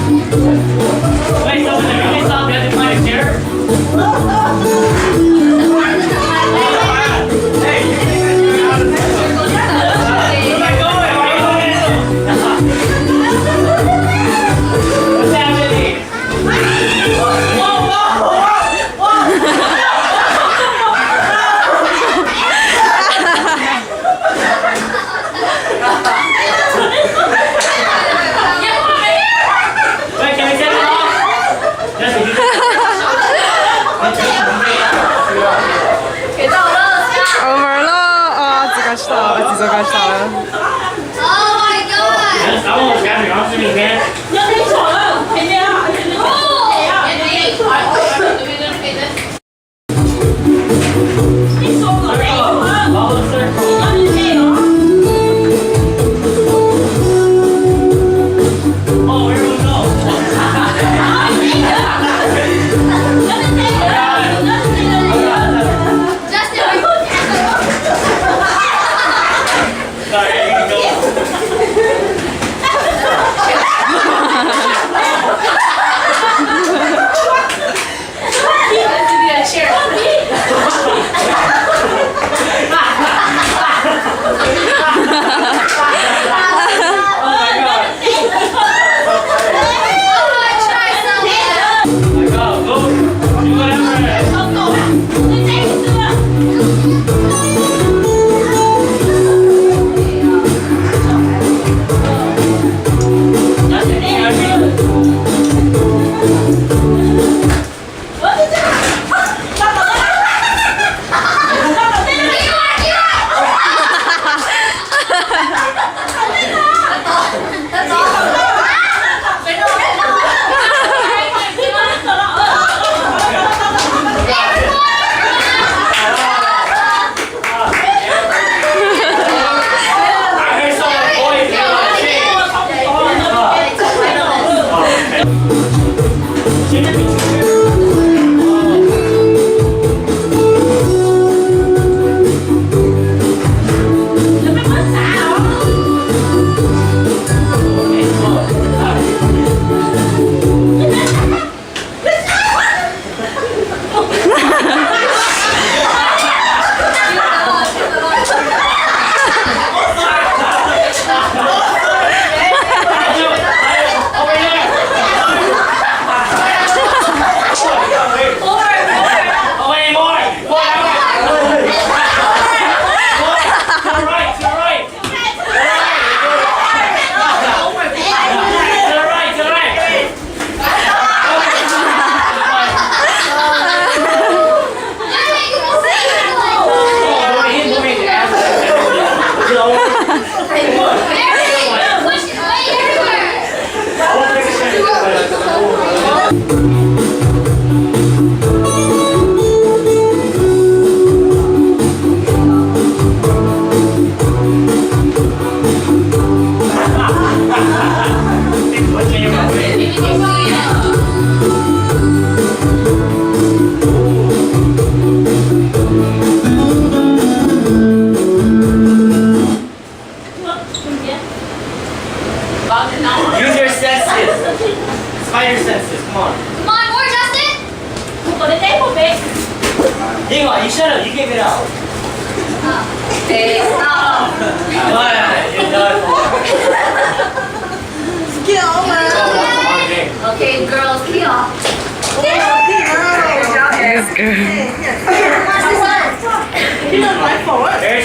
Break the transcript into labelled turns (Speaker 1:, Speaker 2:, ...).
Speaker 1: Wait, so when the movie stopped, you had to find a chair? Hey, you can do it out of this. Where am I going? What's happening? Whoa, whoa, whoa! Wait, can we set it off? Jesse, you
Speaker 2: Oh my god!
Speaker 1: Yes, I won't grab your arms from your hand. Follow the circle. Oh, here we go. Sorry, you can go. Oh my god. Go, go. Do whatever it is. That's it, you gotta be- I heard someone boys yell at Use your senses. Spider senses. Come on.
Speaker 2: Come on, more Justin!
Speaker 1: Dingwa, you shut up. You gave it out.
Speaker 2: Hey, stop!
Speaker 1: What? You're done. Come on, game.
Speaker 2: Okay, girls, key off.
Speaker 1: Very